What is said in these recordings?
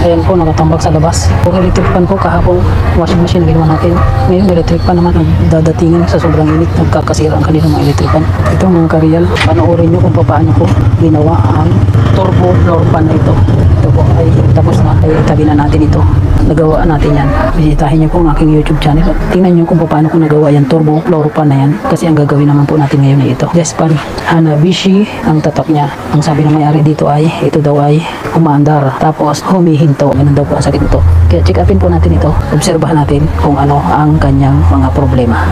Ayan po, nakatambak sa labas. Kung electric pan po kahapon, washing machine ginawa natin. Ngayon, electric pan naman ang dadatingin sa sobrang init. Nagkakasira ang kanilang mga electric pan. Ito mga kareal, panoorin nyo kung paano ko ginawa ang turbo floor pan na ito. Ito po ay tapos na, ay tabi na natin ito. Nagawa natin yan. Bisitahin nyo po ang aking YouTube channel. Tingnan nyo kung paano ko nagawa yan turbo floor pan na yan. Kasi ang gagawin naman po natin ngayon ay ito. Despan Hanabishi ang tatak niya. Ang sabi ng may-ari dito ay ito daw ay umaandar. Tapos humihinto. Ganun daw po ang sakit nito. Kaya check upin po natin ito. Obserbahan natin kung ano ang kanyang mga problema.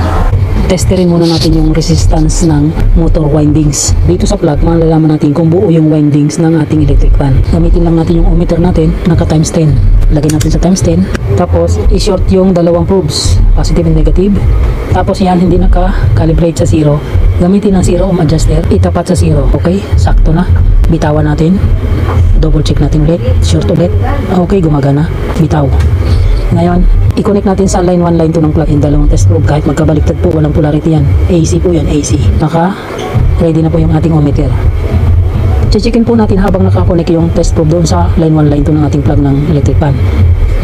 Testerin muna natin yung resistance ng motor windings. Dito sa plug, malalaman natin kung buo yung windings ng ating electric fan. Gamitin lang natin yung ohmmeter natin, naka times 10. Lagyan natin sa times 10. Tapos, i-short yung dalawang probes, positive and negative. Tapos yan, hindi naka-calibrate sa 0. Gamitin ng 0 ohm adjuster, itapat sa 0. Okay, sakto na. Bitawan natin. Double check natin ulit. Short ulit. Okay, gumagana. Bitaw. Ngayon, i-connect natin sa line 1, line 2 ng plug-in, dalawang test probe. Kahit magkabaliktad po, walang polarity yan. AC po yan, AC. Ready na po yung ating ohmmeter. Checkin po natin habang nakakonek yung test probe doon sa line 1, line 2 ng ating plug ng electric fan.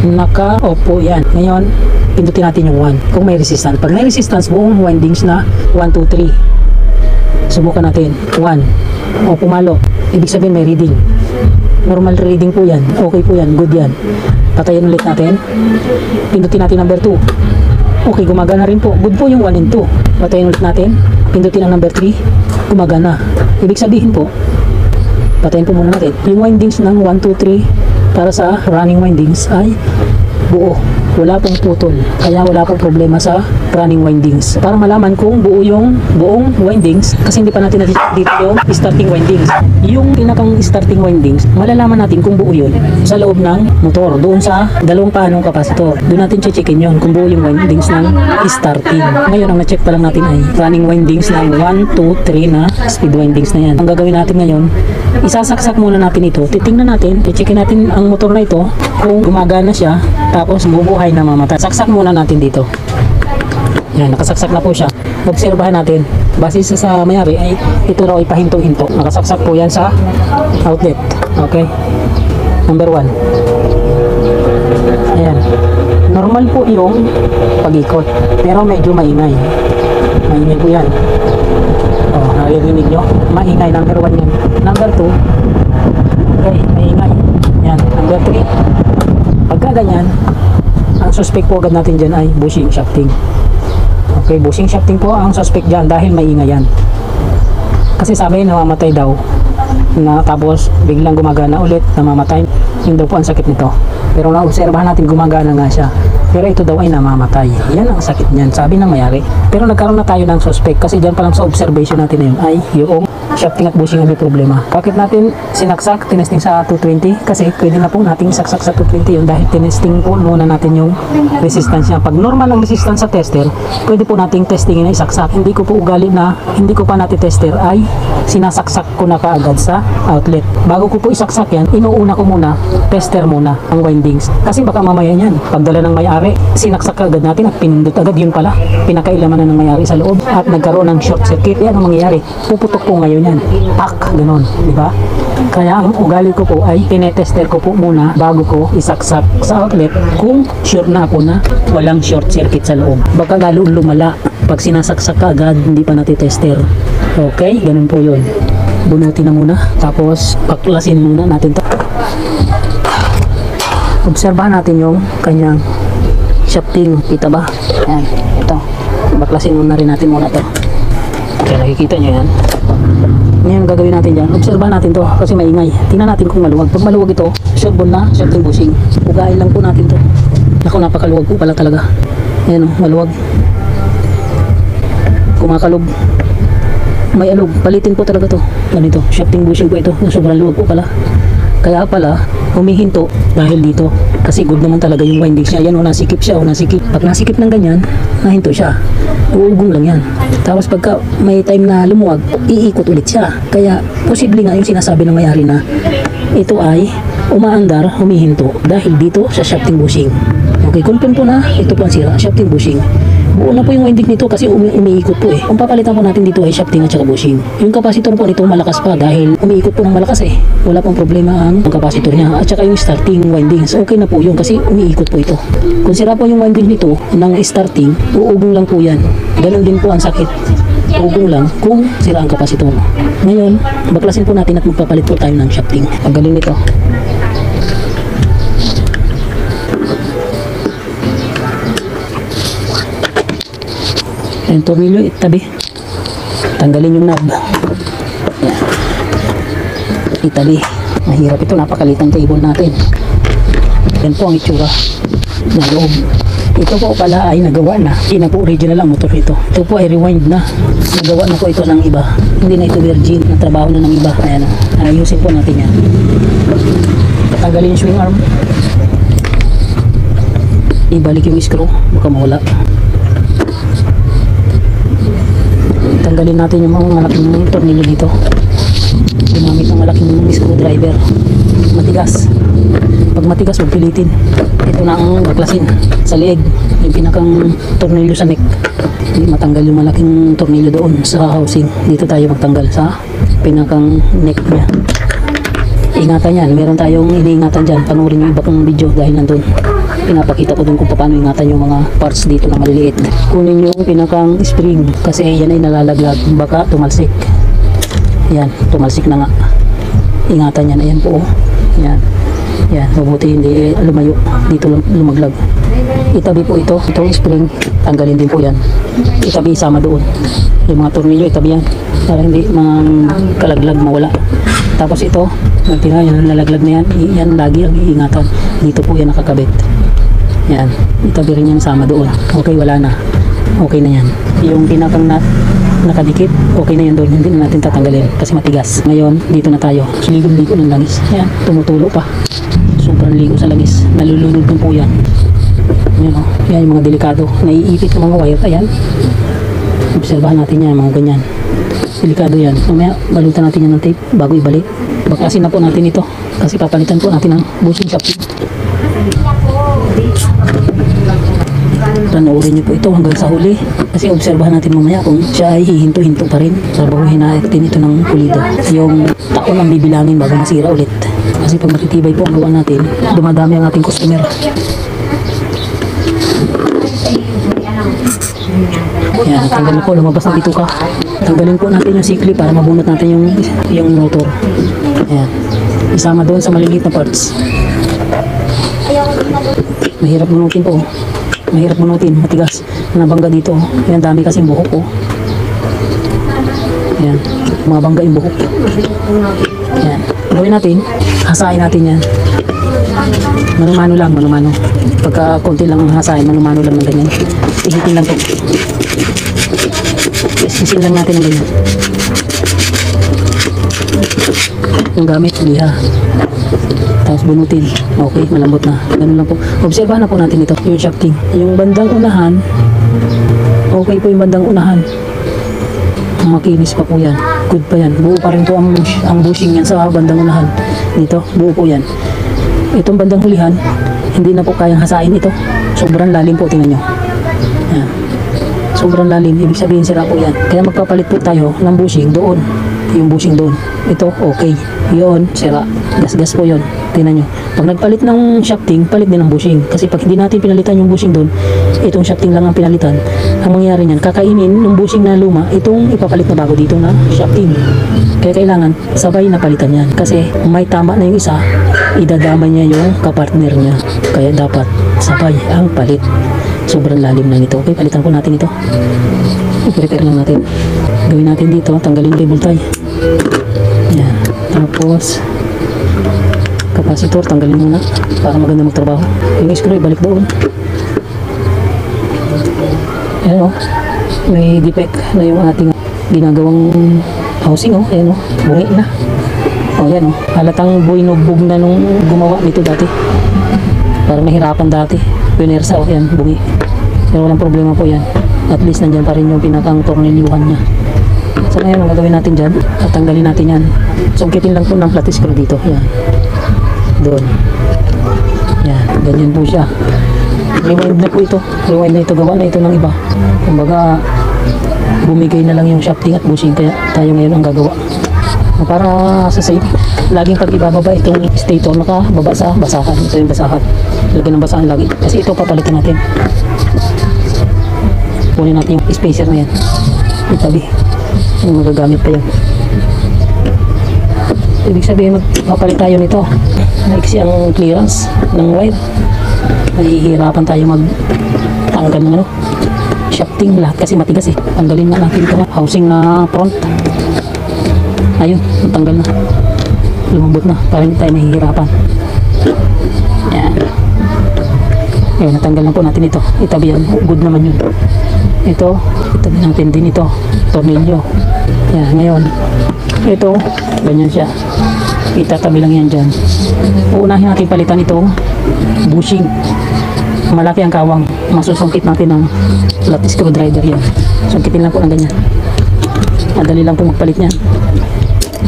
Naka-off po yan. Ngayon, pindutin natin yung 1. Kung may resistance. Pag may resistance, buong windings na 1, 2, 3. Subukan natin. 1. O pumalo. Ibig sabihin may reading. Normal reading po yan. Okay po yan. Good yan. Patayin ulit natin. Pindutin natin number 2. Okay, gumagana rin po. Good po yung 1 and 2. Patayin ulit natin. Pindutin ang number 3. Gumagana. Ibig sabihin po, patayin po muna natin. Yung windings ng 1, 2, 3 para sa running windings ay buo. Wala pong putol. Kaya wala pong problema sa running windings. Para malaman kung buo yung buong windings, kasi hindi pa natin dito yung starting windings. Yung pinakang starting windings, malalaman natin kung buo yun sa loob ng motor. Doon sa dalawang paanong kapasitor. Doon natin checkin yun kung buo yung windings ng starting. Ngayon, ang na-check pa lang natin ay running windings ng 1, 2, 3 na speed windings na yan. Ang gagawin natin ngayon, isasaksak muna natin ito. Titingnan natin, i-checkin natin ang motor na ito kung gumagana siya, tapos bubuhay na mamatay. Saksak muna natin dito. Yan, nakasaksak na po siya. Obserbahan natin. Base sa mayari ay ito raw ay pahinto-hinto. Nakasaksak po yan sa outlet. Okay. Number 1. Ayan. Normal po yung pag-ikot. Pero medyo maingay. Maingay po yan. Oh, naririnig nyo? Maingay. Number 1 yan. Number 2. Okay, maingay. Yan. Number 3. Pagka ganyan, ang suspect po agad natin dyan ay bushing shafting. Okay, bushing shafting po ang suspect dyan dahil maingay yan. Kasi sabi, namamatay daw. Na tapos biglang gumagana ulit, namamatay. Yun daw po ang sakit nito. Pero naobserbahan natin, gumagana nga siya. Pero ito daw ay namamatay. Yan ang sakit niyan, sabi ng mayari. Pero nagkaroon na tayo ng suspect kasi dyan pa lang sa observation natin na yun ay yung shafting at bushing ang may problema. Bakit natin sinaksak, tinesting sa 220? Kasi pwede na po nating saksak sa 220 yun dahil tinesting po muna natin yung resistance niya. Pag normal ang resistance sa tester, pwede po nating testingin na isaksak. Hindi ko po ugali na hindi ko pa natin tester ay sinasaksak ko na kaagad sa outlet. Bago ko po isaksak yan, inuuna ko muna, tester muna ang windings. Kasi baka mamaya yan, pagdala ng may-ari, sinaksak agad natin at pinindot agad, yun pala pinakailaman na ng may-ari sa loob at nagkaroon ng short circuit. Yan ang mangyayari, puputok po ngayon yan, pak, ganon, di ba? Kaya ang ugali ko po ay tinetester ko po muna bago ko isaksak sa outlet kung sure na ako na walang short circuit sa loob. Baka lalo lumala pag sinasaksak ka agad, hindi pa natin tester. Okay, ganun po yun. Bunutin na muna, tapos paklasin muna natin to. Obserbahan natin yung kanyang shafting, kita ba? Yan, ito. Baklasin muna rin natin muna to. Kaya nakikita nyo yan. Ngayon gagawin natin dyan, obserbahan natin to kasi maingay. Tingnan natin kung maluwag. Pag maluwag ito, short ball na, shafting bushing. Ugain lang po natin to. Naku, napakaluwag po pala talaga. Ayan o, maluwag. Kumakalob. May alog, palitin po talaga to. Ganito, shafting bushing po ito. Sobrang luwag po pala. Kaya pala, humihinto dahil dito. Kasi good naman talaga yung windings niya. Yan o, nasikip siya o nasikip. Pag nasikip ng ganyan, nahinto siya. Uugong lang yan. Tapos pagka may time na lumuwag, iikot ulit siya. Kaya, posible nga yung sinasabi ng may-ari na ito ay umaandar, humihinto dahil dito sa shafting bushing. Okay, confirm po na ito po ang sira, shafting bushing. Buo na po yung winding nito kasi umiikot po eh. Kung papalitan po natin dito ay shafting at saka bushing. Yung capacitor po nito malakas pa dahil umiikot po ng malakas eh. Wala pong problema ang capacitor niya at saka yung starting windings. Okay na po yun kasi umiikot po ito. Kung sira po yung winding nito ng starting, uugong lang po yan. Ganon din po ang sakit. Ugong lang kung sira ang kapasitor. Ngayon, baklasin po natin at magpapalit po tayo ng shafting. Pagaling nito. Yung tornilyo, itabi. Tanggalin yung knob. Yan. Itabi. Mahirap ito, napakalitang cable natin. Yan po ang itsura ng loob. Ito po pala ay nagawa na. Hindi na po original ang motor ito. Ito po ay rewind na. Nagawa na po ito ng iba. Hindi na ito virgin. Natrabaho na ng iba. Ayan. Ayusin po natin yan. Tanggalin yung swing arm. Ibalik yung screw. Baka mawala. Tanggalin natin yung mga malaking tornilyo dito. Ginamit ng malaking screwdriver. Matigas. Pag matigas, huwag pilitin. Ito na ang baklasin sa leeg. Yung pinakang tornilyo sa neck. Hindi matanggal yung malaking tornilyo doon sa housing. Dito tayo magtanggal sa pinakang neck niya. Ingatan yan. Meron tayong iniingatan dyan. Panoorin yung iba kong video dahil nandun. Pinapakita ko doon kung paano ingatan yung mga parts dito na maliliit. Kunin yung pinakang spring kasi yan ay nalalaglag. Baka tumalsik. Yan. Tumalsik na nga. Ingatan yan. Ayan po. Yan. Yan, mabuti hindi lumayo. Dito lumaglag. Itabi po ito. Itong spring, tanggalin din po yan. Itabi isama doon. Yung mga tornilyo, itabi yan. Para hindi kalaglag mawala. Tapos ito, yan nalaglag na yan. Yan lagi ang iingatan. Dito po yan nakakabit. Yan. Itabi rin yan sama doon. Okay, wala na. Okay na yan. Yung pinakang nakadikit, okay na yan doon. Hindi na natin tatanggalin kasi matigas. Ngayon, dito na tayo. Ligo-ligo ng langis. Yan, tumutulo pa. Sobrang ligo sa langis. Nalulunod din po yan. Yan o. Yan yung mga delikado. Naiipit ng mga wire. Ayan. Obserbahan natin yan, mga ganyan. Delikado yan. Mamaya, balutan natin yan ng tape bago ibalik. Baklasin na po natin ito. Kasi papalitan po natin ang bushing shafting. Panoorin nyo po ito hanggang sa huli kasi obserbahan natin mamaya kung siya ay hihinto-hinto pa rin. Trabahuhin natin ito ng pulido. Yung taon ang bibilangin bago masira ulit kasi pag matitibay po ang gawa natin, dumadami ang ating customer. Yan, tanggal na po, lumabas na dito ka. Tanggalin po natin yung sikli para mabunot natin yung motor. Ayan, isama doon sa maliliit na parts. Mahirap bunutin po. Mahirap bunutin, matigas. Nabangga dito. Yan, dami kasing buhok po. Yan, mga bangga yung buhok. Yan, gawin natin, hasain natin yan. Manumano lang, manumano. Pagka konti lang ang hasain, manumano lang ng ganyan. Ihitin lang po. Sisil lang natin ng ganyan. Yung gamit, liha. Tapos bunutin. Okay, malambot na. Ganun lang po. Obserbahan na po natin ito, yung shafting. Yung bandang unahan, okay po yung bandang unahan. Makinis pa po yan. Good pa yan. Buo pa rin po ang bushing yan sa bandang unahan. Dito, buo po yan. Itong bandang hulihan, hindi na po kayang hasain ito. Sobrang lalim po, tingnan nyo. Yan. Sobrang lalim, ibig sabihin sira po yan. Kaya magpapalit po tayo ng bushing doon. Yung bushing doon. Ito, okay. Yun, sira. Gas-gas po yun. Tingnan nyo. Pag nagpalit ng shafting, palit din ng bushing. Kasi pag hindi natin pinalitan yung bushing doon, itong shafting lang ang pinalitan. Ang mangyayari niyan, kakainin ng bushing na luma, itong ipapalit na bago dito na shafting. Kaya kailangan sabay na palitan yan. Kasi may tama na yung isa, idadama niya yung kapartner niya. Kaya dapat sabay ang palit. Sobrang lalim na nito. Okay, palitan po natin ito. I-prepare lang natin. Gawin natin dito, tanggalin cable tie. Yan. Tapos kapasitor, tanggalin muna para maganda magtrabaho. Yung screw, ibalik doon. Ayan o. May defect na yung ating ginagawang housing o. Ayan o. Bungi na. O yan o. Halatang buinugbog na nung gumawa nito dati. Para mahirapan dati. Pinersa o. Yan. Bungi. Pero walang problema po yan. At least nandyan pa rin yung pinakang tornilyuhan niya. So ngayon, ang gagawin natin dyan, at tanggalin natin yan. Sungkitin lang po ng flat screw dito. Yan. Doon. Yan. Ganyan po siya. Rewind na po ito. Rewind na ito. Gawa na ito ng iba. Kumbaga, bumigay na lang yung shafting at bushing. Kaya tayo ngayon ang gagawa. Para sa safe, laging pag ibababa itong stator, nakababa sa basahan. Ito yung basahan. Lagyan ng basahan lagi. Kasi ito papalitan natin. Kunin natin yung spacer na yan. Itabi. Yung magagamit pa yan. Ibig sabihin, magpapalit tayo nito. Maiksi ang clearance ng wire. Nahihirapan tayo magtanggal ng ano, shafting lahat kasi matigas eh. Tanggalin na natin ito. Housing na front. Ayun, natanggal na. Lumambot na. Para hindi tayo nahihirapan. Yan. Ayun, natanggal na po natin ito. Itabi yan. Good naman yun. Ito, itabi natin din ito. Tornilyo. Yan, ngayon. Ito, ganyan siya. Itatabi lang yan dyan. Uunahin natin palitan itong bushing. Malaki ang kawang. Masusungkit natin ng flat screwdriver yan. Sungkitin lang po ng ganyan. Madali lang po magpalit niyan.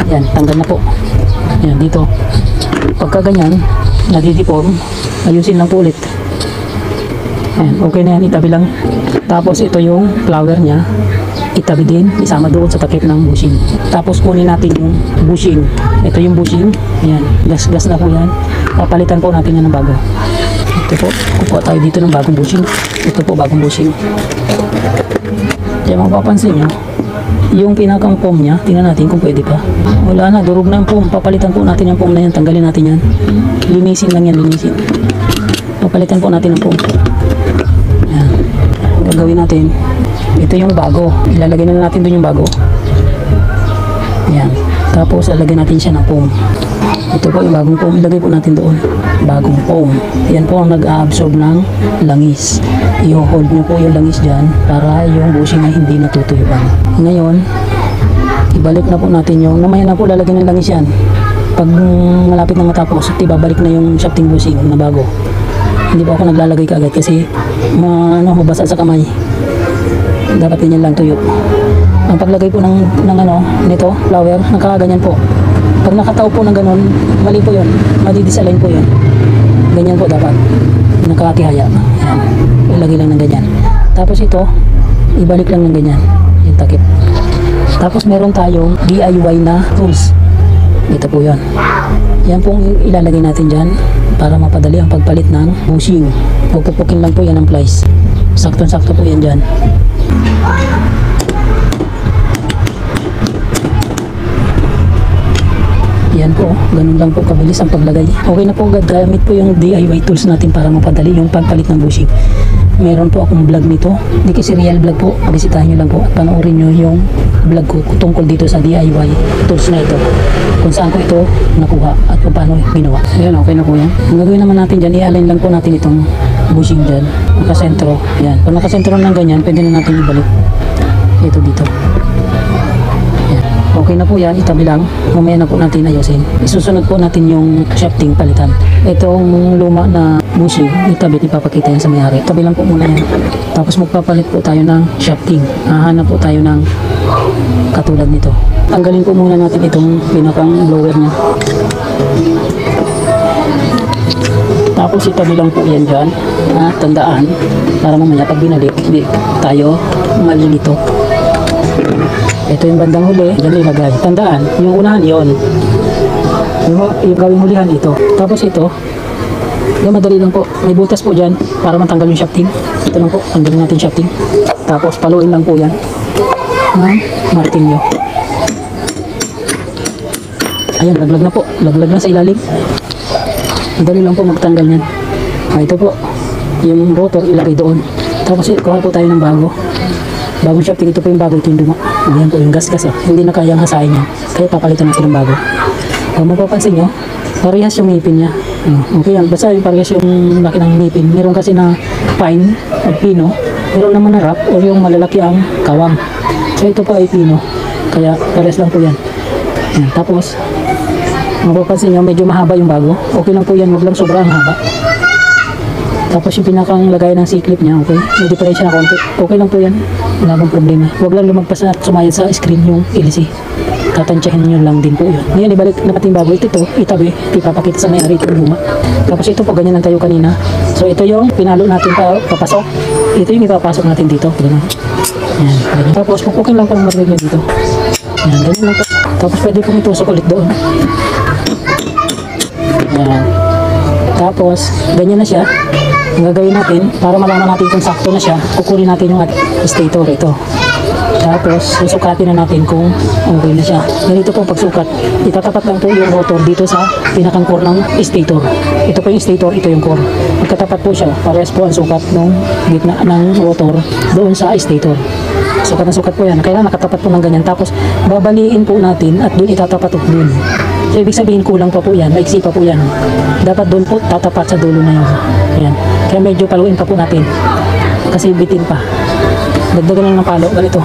Yan, tanggal na po. Yan, dito. Pagka ganyan, nadideform, ayusin lang po ulit. Yan, okay na yan, itabi lang. Tapos ito yung flower niya. Itabi din, isama doon sa takip ng bushing. Tapos kunin natin yung bushing. Ito yung bushing. Yan, gas-gas na po yan. Papalitan po natin yan ng bago. Ito po, kukuha tayo dito ng bagong bushing. Ito po, bagong bushing. Kaya mapapansin nyo, yung pinakang foam niya, tingnan natin kung pwede pa. Wala na, durog na yung foam. Papalitan po natin yung foam na yan. Tanggalin natin yan. Linisin lang yan, linisin. Papalitan po natin ang foam. Yan. Gagawin natin. Ito yung bago. Ilalagay na natin doon yung bago. Yan. Tapos, alagay natin siya ng foam. Ito po yung bagong foam. Ilagay po natin doon. Bagong foam. Yan po ang nag-absorb ng langis. I-hold nyo po yung langis dyan para yung bushing ay hindi natutuyuan. Ngayon, ibalik na po natin yung, mamaya na po lalagyan ng langis yan. Pag malapit na matapos, ibabalik na yung shafting bushing na bago. Hindi po ako naglalagay kaagad kasi mabasa sa kamay. Dapat ganyan lang tuyo. Ang paglagay po ng nito, flower, nakaganyan po. Pag nakataw po ng ganon, mali po yun. Madidisalign po yun. Ganyan po dapat. Nakakihaya. Yan. Ilagay lang ng ganyan. Tapos ito, ibalik lang ng ganyan. Yung takip. Tapos meron tayong DIY na tools. Ito po yun. Yan pong ilalagay natin dyan para mapadali ang pagpalit ng bushing. Pupupukin lang po yan ng plies. Sakto-sakto po yan dyan. Yan po, ganun lang po kabilis ang paglagay. Okay na po, gamit po yung DIY tools natin para mapadali yung pagpalit ng bushing. Meron po akong vlog nito. Hindi kasi real vlog po. Bisitahin nyo lang po at panoorin nyo yung vlog ko tungkol dito sa DIY tools na ito. Kung saan ko ito nakuha at kung paano ginawa. Ayan, okay na po yan. Ang gagawin naman natin dyan, i-align lang po natin itong bushing dyan. Nakasentro. Ayan. Kung nakasentro ng ganyan, pwede na natin ibalik. Ito dito. Okay na po yan, itabi lang. Mamaya na po natin ayusin. Isusunod po natin yung shafting palitan. Itong luma na bushing, itabi, ipapakita yan sa may-ari. Tabi lang po muna yan. Tapos magpapalit po tayo ng shafting. Hahanap po tayo ng katulad nito. Tanggalin po muna natin itong pinakang blower niya. Tapos itabi lang po yan dyan. Tandaan, para mamaya pag binalik, hindi tayo malilito. Ito yung bandang huli, dyan ilagay. Tandaan, yung unahan yon, yung gawing hulihan ito. Tapos ito, yung madali lang po. May butas po dyan para matanggal yung shafting. Ito lang po, tanggalin natin shafting. Tapos paluin lang po yan ng martilyo. Ayan, laglag na po. Laglag na sa ilalim. Madali lang po magtanggal yan. Ito po, yung rotor ilagay doon. Tapos kuha po tayo ng bago. Bagong shafting, ito po yung bago, ito yung luma. Ayan po yung gas-gas. Hindi na kayang hasain niya. Kaya papalitan natin ng bago. Kung mapapansin nyo, parehas yung ngipin niya. Okay yan. Basta yung parehas yung laki ng ngipin. Meron kasi na pine o pino. Meron naman na rock o yung malalaki ang kawang. So ito po ay pino. Kaya parehas lang po yan. Ayan. Tapos, mapapansin nyo, medyo mahaba yung bago. Okay lang po yan. Huwag lang sobrang haba. Tapos yung pinakang lagay ng C-clip niya, okay? May diferensya na konti. Okay lang po yan. Wala bang problema. Huwag lang lumagpas at sumayad sa screen yung LC. Tatansyahin nyo lang din po yun. Ngayon, ibalik natin bago ito, itabi, ipapakita sa may-ari ito yung luma. Tapos ito po, ganyan lang tayo kanina. So ito yung pinalo natin papasok. Ito yung ipapasok natin dito. Ganyan. Yan, ganyan. Tapos pupukin lang po ang martilyo dito. Yan, ganyan lang po. Tapos pwede pong itusok ulit doon. Yan. Tapos, ganyan na siya. Ang gagawin natin, para malaman natin kung sakto na siya, kukunin natin yung stator ito. Tapos, susukatin na natin kung okay na siya. Ganito po pagsukat. Itatapat lang po yung rotor dito sa pinakang core ng stator. Ito po yung stator, ito yung core. Magkatapat po siya. Parehas po ang sukat ng gitna ng rotor doon sa stator. Sukat na sukat po yan. Kailangan nakatapat po ng ganyan. Tapos, babaliin po natin at doon itatapat po doon. So, ibig sabihin kulang pa po yan. Maiksi pa po yan. Dapat doon po tatapat sa dulo na yun. Ayan. Kaya medyo paluin pa po natin. Kasi bitin pa. Dagdagan lang ng palo. Ganito.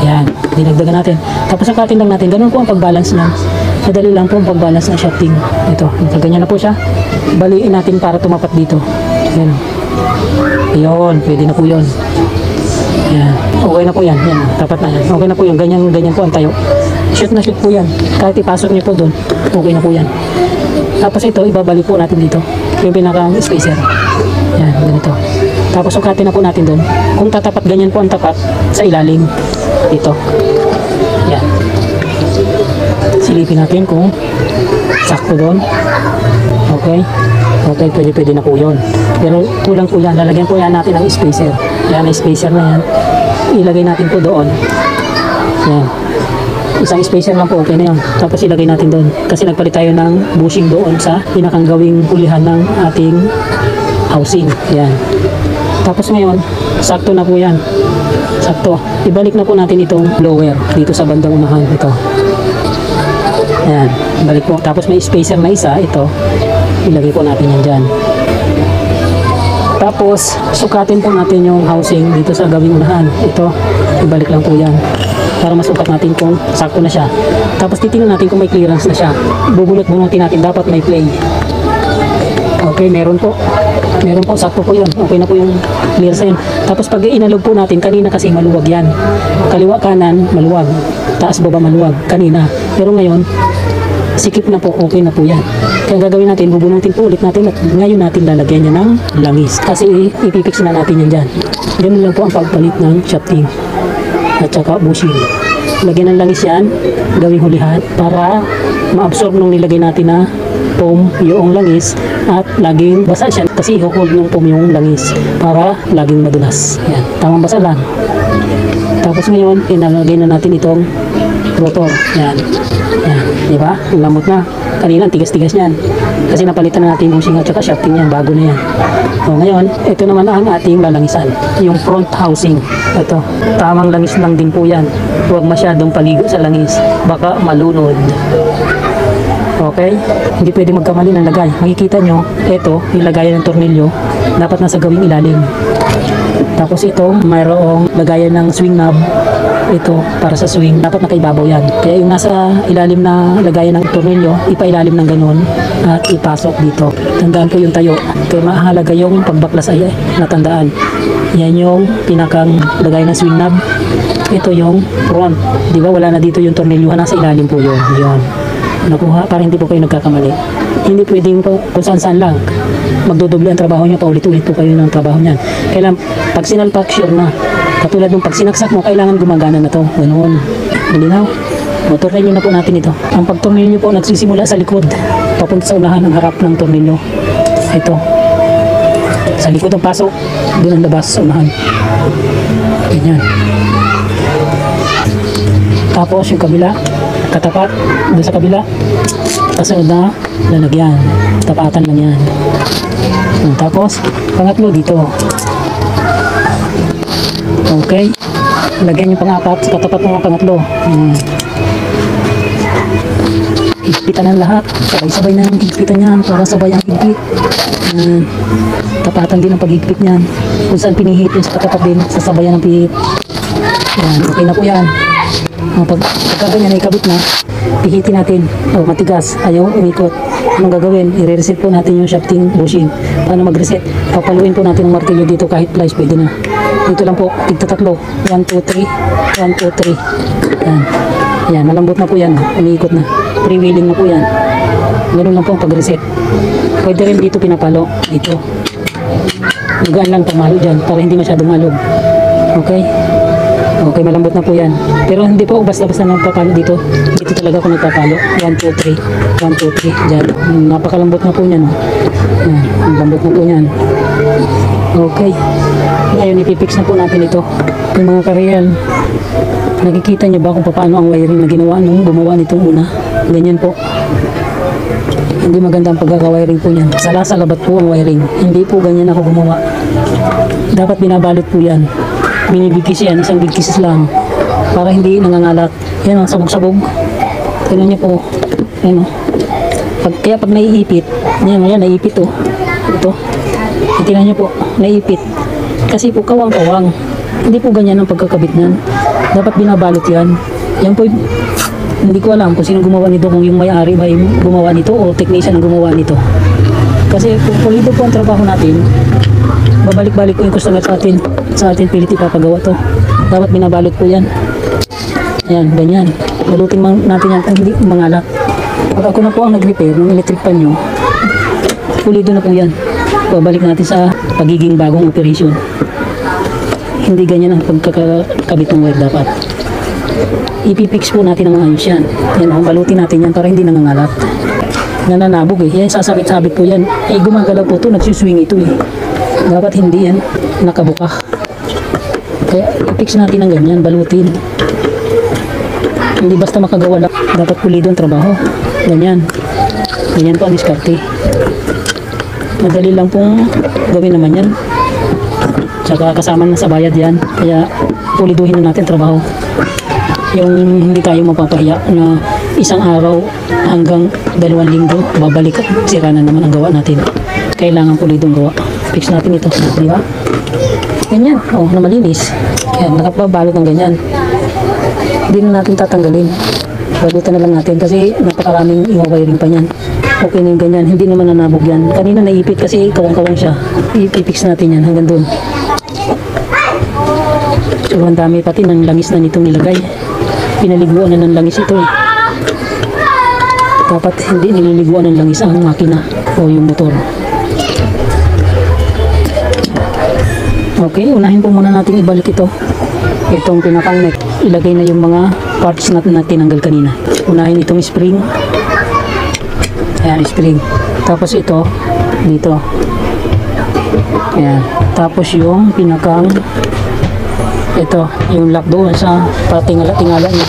Ayan. Dinagdagan natin. Tapos sukatin lang natin. Ganun po ang pag-balance lang. Madali lang po ang pag-balance ng shafting. Ito. Ganyan na po siya. Baliin natin para tumapat dito. Ayan. Ayun. Pwede na po yun. Ayan. Okay na po yan. Ayan. Tapat na yan. Okay na po yun. Ganyan po ang tayo. Shoot na shoot po yan. Kahit ipasok niyo po doon, okay na po yan. Tapos ito, ibabalik po natin dito. Yung pinakang spacer. Yan, ganito. Tapos sukatin na po natin doon. Kung tatapat, ganyan po ang tapat sa ilalim. Dito. Yan. Silipin natin kung sakto doon. Okay. Okay, pwede na po yun. Pero kulang po yan. Lalagyan po yan natin ng spacer. Yan, spacer na yan. Ilagay natin po doon. Yan. Isang spacer lang po, okay na yun. Tapos ilagay natin doon. Kasi nagpalit tayo ng bushing doon sa pinakang gawing hulihan ng ating housing. Yan. Tapos ngayon, sakto na po yan. Sakto. Ibalik na po natin itong blower dito sa bandang unahan. Ito. Yan. Ibalik po. Tapos may spacer na isa. Ito. Ilagay po natin yan dyan. Tapos, sukatin po natin yung housing dito sa gawing unahan. Ito. Ibalik lang po yan. Para masukat natin kung sakto na siya. Tapos titingnan natin kung may clearance na siya. Bubunot-bunutin natin. Dapat may play. Okay, meron po. Meron po. Sakto po yun. Okay na po yung clearance na yun. Tapos pag inalog po natin, kanina kasi maluwag yan. Kaliwa kanan, maluwag. Taas baba, maluwag. Kanina. Pero ngayon, sikip na po. Okay na po yan. Kaya gagawin natin, bubunutin po ulit natin. At ngayon natin lalagyan niya ng langis. Kasi ipipix na natin yan dyan. Ganun lang po ang pagpalit ng shafting at saka bushing. Lagyan ng langis yan, gawing hulihan para ma-absorb nung nilagay natin na foam yung langis at laging basa siya kasi i-hold ng foam yung langis para laging madulas. Yan, tamang basa lang. Tapos ngayon, inalagay na natin itong rotor. Yan. Yan, di ba? Ang lamot na. Kanina, tigas-tigas niyan. Kasi napalitan na natin yung bushing at saka shafting yan. Bago na yan. So, ngayon, ito naman ang ating lalangisan. Yung front housing. Ito. Tamang langis lang din po yan. Huwag masyadong paligo sa langis. Baka malunod. Okay? Hindi pwede magkamali ng lagay. Makikita nyo, ito, yung lagayan ng tornilyo, dapat nasa gawing ilalim. Tapos ito, mayroong lagayan ng swing knob. Ito, para sa swing, dapat nakaibabaw yan. Kaya yung nasa ilalim na lagayan ng tornilyo, ipailalim ng ganun at ipasok dito. Tandaan po yung tayo. Kaya mahalaga yung pagbaklas ay natandaan. Yan yung pinakang lagayan ng swing knob. Ito yung front. Di ba wala na dito yung tornilyo, nasa ilalim po yun. Yan. Nakuha para hindi po kayo nagkakamali. Hindi pwedeng po kung saan lang magdodoble ang trabaho nyo, paulit-ulit po kayo ng trabaho nyan. Kailan pag sinalpak, sure na. Katulad nung pag sinaksak mo, kailangan gumagana na to. Ganoon. Malinaw. Tornilyo na po natin ito. Ang pagtornilyo po nagsisimula sa likod. Papunta sa unahan ng harap ng tornilyo. Ito. Sa likod ang pasok. Doon ang labas sa unahan. Ganyan. Tapos yung kabila. Katapat. Doon sa kabila. Kasunod na lalagyan. Tapatan lang yan. Tapos pangatlo dito. Okay. Lagyan yung pang-apat sa katapat ng pangatlo. Higpitan ng lahat. Sabay-sabay na yung higpitan yan para sabay ang higpit. Tapatan din ang paghigpit niyan. Kung saan pinihit yung sa katapat din, sasabayan ng pihit. Yan. Okay na po yan. Pagka ganyan ay kabit na, pihitin natin. Matigas. Ayaw umikot. Anong gagawin? I-reset po natin yung shafting bushing. Paano mag-reset? Papaluin po natin ang martilyo dito kahit plies pwede na. Dito lang po, tigta tatlo. 1, 2, 3. 1, 2, 3. Yan. Yan, malambot na po yan. Umiikot na. Freewheeling na po yan. Ganun lang po ang pag-reset. Pwede rin dito pinapalo. Dito. Magaan lang pamalo dyan para hindi masyadong malog. Okay? Okay, malambot na po yan. Pero hindi po basta-basta nagpapalo dito. Dito talaga ako nagpapalo. 1, 2, 3. 1, 2, 3. Dyan. Napakalambot na po yan. Oh. Yan. Ang lambot na po yan. Okay. Ngayon, ipipix na po natin ito. Yung mga kareal. Nakikita niyo ba kung paano ang wiring na ginawa nung gumawa nitong una? Ganyan po. Hindi maganda ang pagkaka-wiring po niyan. Sala-salabat po ang wiring. Hindi po ganyan ako gumawa. Dapat binabalot po yan. Binibigkis yan, isang bigkis lang. Para hindi nangangalat. Yan ang sabog-sabog. Tignan niyo po. Yan o. Kaya pag naiipit, yan, naiipit o. Ito. Tignan niyo po, naiipit. Kasi po kawang-kawang. Hindi po ganyan ang pagkakabit niyan. Dapat binabalot yan. Yan po, hindi ko alam kung sino gumawa nito, kung yung may-ari ba yung gumawa nito o technician ang gumawa nito. Kasi kung pulido po ang trabaho natin, babalik-balik po yung customer sa atin pilit ipapagawa to. Dapat binabalot po yan. Yan, ganyan. Balutin natin yan kung hindi mangalak. Pag ako na po ang nag-repair ng electric pan nyo, pulido na po yan. Babalik natin sa pagiging bagong operation. Hindi ganyan ang pagkakabit ng wire dapat. Ipipix po natin ang ayos yan. Yan, balutin natin yan para hindi nangangalat. Nananabog eh. Yan, sasabit-sabit po yan. Eh, gumagalaw po ito, nagsuswing ito eh. Dapat hindi yan nakabuka. Kaya ipix natin ang ganyan, balutin. Hindi basta makagawa lang. Dapat pulido ang trabaho. Ganyan. Ganyan po ang diskarte. Madali lang pong gawin naman yan. Tsaka kasama na sa bayad yan. Kaya puliduhin na natin trabaho. Yung hindi tayo mapapahiya na isang araw hanggang 2 linggo babalik at sira na naman ang gawa natin. Kailangan pulidong gawa. Fix natin ito. Di ba? Ganyan. Oh, na malinis. Kaya nakapabalot ng ganyan. Hindi na natin tatanggalin. Balutan na lang natin kasi napakaraming i-wiring pa niyan. Okay na yung ganyan. Hindi naman nanabog yan. Kanina naipit kasi kawang-kawang siya. I-fix natin yan hanggang doon. So, ang dami pati ng langis na nitong nilagay. Pinaliguan na ng langis ito eh. Dapat hindi nililiguan ng langis ang makina o yung motor. Okay, unahin po muna natin ibalik ito. Itong pinakang neck. Ilagay na yung mga parts na tinanggal kanina. Unahin itong spring. Ayan, spring. Tapos ito, dito. Ayan. Tapos yung pinakang ito, yung lock doon sa patingala-tingala niya.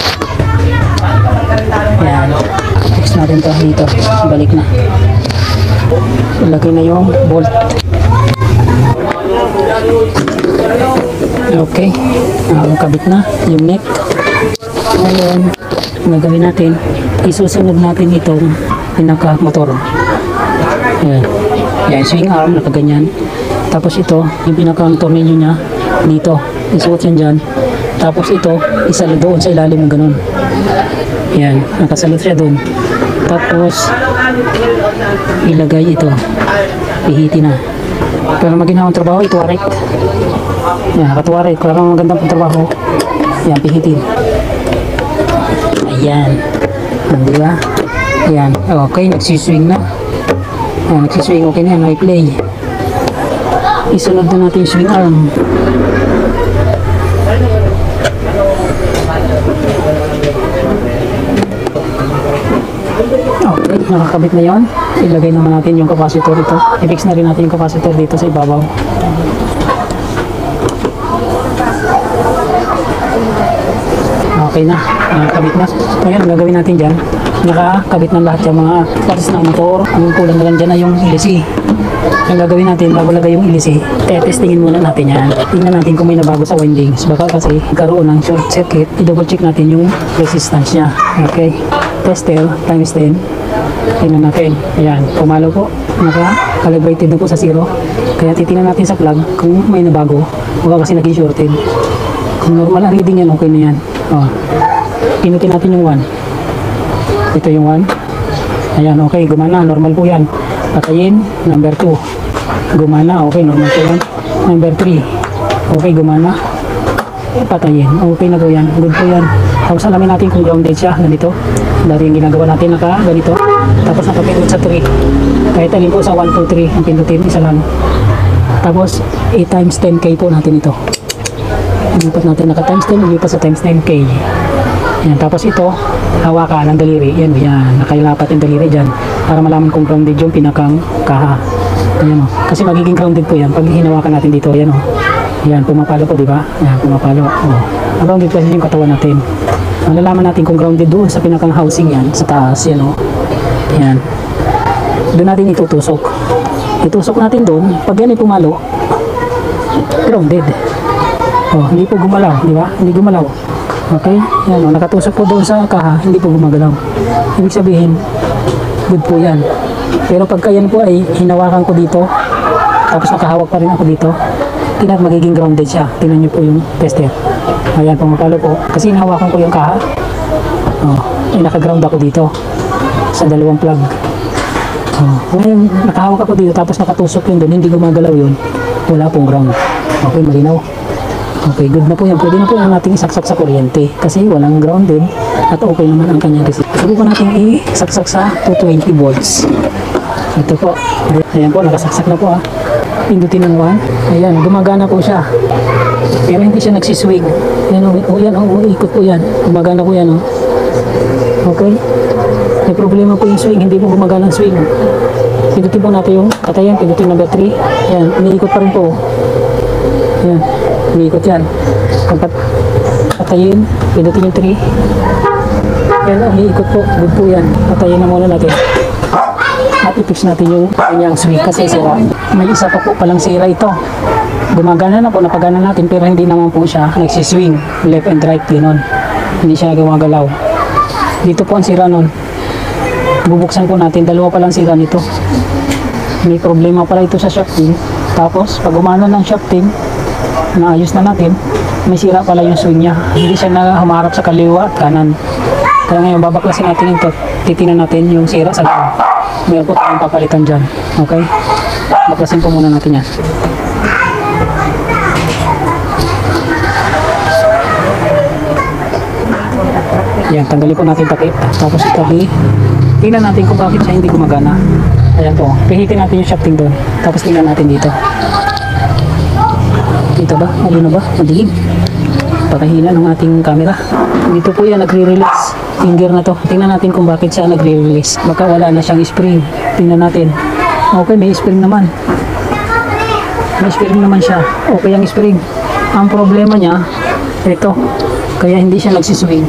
Ayan. Fix natin ito dito. Balik na. Ilagay na yung bolt. Okay. Kabit na yung neck. Ngayon, gagawin natin, isusunod natin itong pinaka-motor. Ayan. Ayan, swing arm, nakaganyan. Tapos ito, yung pinaka-tornilyo niya, dito. Isuot yan dyan. Tapos ito, isalo doon sa ilalim ng ganun. Ayan, nakasalot siya doon. Tapos, ilagay ito. Pihitin na. Pero maginhawang trabaho, ituwarik. Ayan, nakatuwarik. Para magandang trabaho. Ayan, pihitin. Ayan. Diba? Ayan. Okay, nagsiswing na. Ayan, nagsiswing. Okay na yan, may play. Isunod na natin yung swing arm. Okay, nakakabit na yon. Ilagay naman natin yung capacitor dito. I-fix na rin natin yung capacitor dito sa ibabaw. Okay na, nakakabit na. Ngayon, ang gagawin natin dyan, nakakabit na lahat yung mga parts ng motor. Ang kulang na lang dyan na yung LC. Ang gagawin natin, bago lagay yung LC, testingin muna natin yan. Tingnan natin kung may nabago sa windings. Baka kasi karoon ng short circuit, i-double check natin yung resistance niya. Okay, tester times 10. Tingnan natin. Ayan, pumalo po. Naka-calibrated na po sa 0. Kaya titingnan natin sa plug kung may nabago. Baka kasi naging shorted. Kung normal ang reading yan, okay na yan. Pinutin natin yung 1. Ito yung 1. Ayan, okay, gumana. Normal po yan. Patayin. Number 2. Gumana. Okay, normal po yan. Number 3. Okay, gumana. Patayin. Okay na po yan. Good po yan. Tapos alamin natin kung grounded siya, ganito. Dati yung ginagawa natin naka ganito. Tapos nakapindot sa 3. Kahit alin po sa 1, 2, 3 ang pindutin, isa lang. Tapos 8 times 10k po natin ito. Ilipat natin naka times 10, ilipat sa times 10k. Yan, tapos ito, hawakan ng daliri. Yan, nakailapat yung daliri dyan. Para malaman kung grounded yung pinakang kaha. Ayan o. Kasi magiging grounded po yan pag hinawakan natin dito. Ayan o. Yan, pumapalo po, di ba? Yan, pumapalo. O. Grounded kasi yung katawan natin. Malalaman natin kung grounded doon sa pinakang housing yan, sa taas. Yan o. Yan. Doon natin itutusok. Itusok natin doon. Pag yan ay pumalo, grounded. O, hindi po gumalaw, di ba? Hindi gumalaw. Okay? Yan o. Nakatusok po doon sa kaha, hindi po gumagalaw. Ibig sabihin, good po yan. Pero pagka yan po ay hinawakan ko dito, tapos nakahawak pa rin ako dito, tingnan magiging grounded siya. Tingnan nyo po yung tester. Ayan, pumapalo po. Kasi hinawakan ko yung kaha. Oh, ay nakaground ako dito sa dalawang plug. Oh, kung nakahawak ako dito tapos nakatusok yun doon, hindi gumagalaw yun, wala pong ground. Okay, malinaw. Okay, good na po yan. Pwede na po yan natin isaksak sa kuryente kasi walang grounded at okay naman ang kanyang receiver. Subukan natin isaksak sa 220 volts. Ito po. Ayan po, nakasaksak na po Pindutin ng 1. Ayan, gumagana po siya. Pero hindi siya nagsiswing. Yan ikot po yan. Gumagana po yan Okay. May problema po yung swing, hindi po gumagana ang swing. Pindutin po natin yung katayan, pindutin number 3. Yan, iniikot pa rin po. Yan, iniikot yan. Kapag katayin, pindutin yung 3. Yan, iniikot po. Good po yan. Katayin na muna natin. At i-fix natin yung kanyang swing kasi sira. May isa pa po palang sira ito. Gumagana na po, napagana natin pero hindi naman po siya nagsiswing. Left and right, gano'n. Hindi siya gumagalaw. Dito po ang sira nun. Bubuksan po natin, dalawa palang sira nito. May problema pala ito sa shafting. Tapos, pag umano ng shafting, naayos na natin, may sira pala yung swing niya. Hindi siya na humarap sa kaliwa at kanan. Kaya ngayon, babaklasin natin ito. Titinan natin yung sira sa loob. Meron po tayong papalitan dyan. Okay? Baklasin po muna natin yan. Yan, tanggalin po natin takip. Tapos itabi. Tingnan natin kung bakit siya hindi gumagana. Ayan po. Pihitin natin yung shafting doon. Tapos tingnan natin dito. Dito ba? Ano na ba? Madilim. Pakahina ng ating camera. Dito po yan, nagre-release. Finger na to. Tingnan natin kung bakit siya nagre-release. Baka wala na siyang spring. Tingnan natin. Okay, may spring naman. May spring naman siya. Okay ang spring. Ang problema niya, ito. Kaya hindi siya nagsiswing.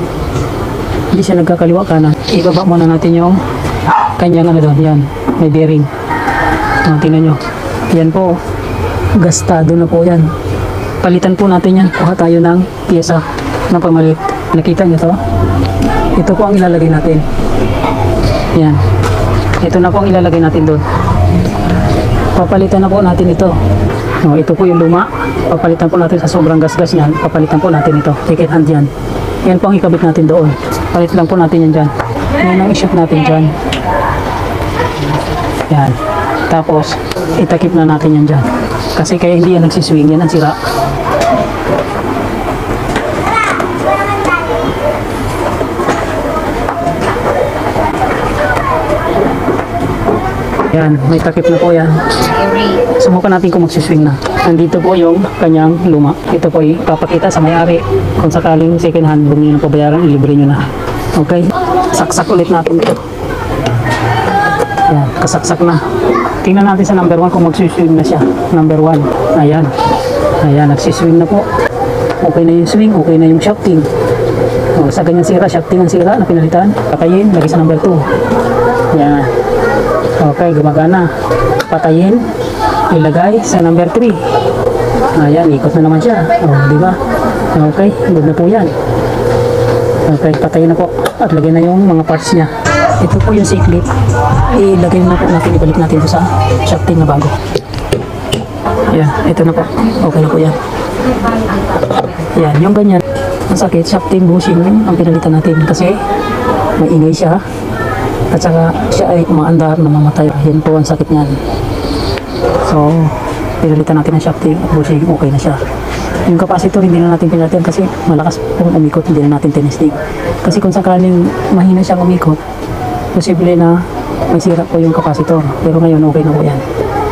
Hindi siya nagkakaliwa kanan. Ibaba muna natin yung kanyang ano doon. Yan. May bearing. Tingnan nyo. Yan po. Gastado na po yan. Palitan po natin yan. Kuha tayo ng pyesa ng pamalit. Nakita nyo to? Ito po ang ilalagay natin. Yan. Ito na po ang ilalagay natin doon. Papalitan na po natin ito. Ito po yung luma. Papalitan po natin sa sobrang gasgas niyan. Papalitan po natin ito. Second hand yan. Yan po ang ikabit natin doon. Palit lang po natin yan dyan. Yan ang i-shop natin dyan. Yan. Tapos, itakip na natin yan dyan. Kasi kaya hindi yan nagsiswing. Yan ang sira. Yan, may takip na po yan. Subukan natin kung magsiswing na. Nandito po yung kanyang luma. Ito po ipapakita sa may-ari. Kung sakaling second hand, huwag nyo na pabayaran, ilibre nyo na. Okay? Saksak ulit natin ito. Yan, kasaksak na. Tingnan natin sa number 1 kung magsiswing na siya. Number 1. Ayan. Ayan, nagsiswing na po. Okay na yung swing, okay na yung shafting. Sa ganyan sira, shafting ang sira na pinalitan. Patayin, lagi sa number 2. Yan. Okay, gumagana. Patayin, ilagay sa number 3. Ayan, ikot na naman siya. Di ba? Okay, good na po yan. Okay, patayin na po. At lagay na yung mga parts niya. Ito po yung C-clip. Ilagay na po natin, ibalik natin ito sa shafting na bago. Ayan, ito na po. Okay na po yan. Ayan, yung ganyan. Masakit, shafting bushing ang pinalitan natin kasi maingay siya. At saka siya ay umaandar na mamatay. Yan po ang sakit niyan. So, pinalitan natin ang shafting at bushing, okay na siya. Yung capacitor hindi na natin pinalitan kasi malakas pong umikot, hindi na natin tinesting. Kasi kung sakaling mahina siyang umikot, posible na may sira po yung capacitor. Pero ngayon okay na po yan.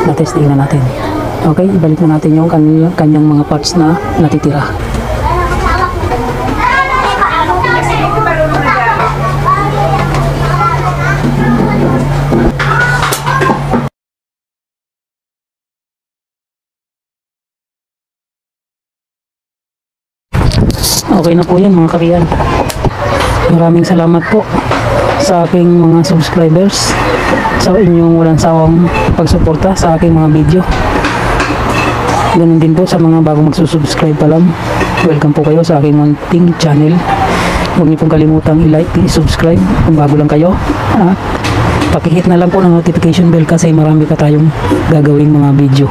Na-testing na natin. Okay, ibalik na natin yung kanyang mga parts na natitira. Okay na po yan mga kariyan. Maraming salamat po sa aking mga subscribers, sa inyong walang sawang pagsuporta sa aking mga video. Ganun din po sa mga bagong magsusubscribe pa lang. Welcome po kayo sa aking munting channel. Huwag niyo pong kalimutang i-like, i-subscribe kung bago lang kayo. At pakihit na lang po ng notification bell kasi marami pa tayong gagawing mga video.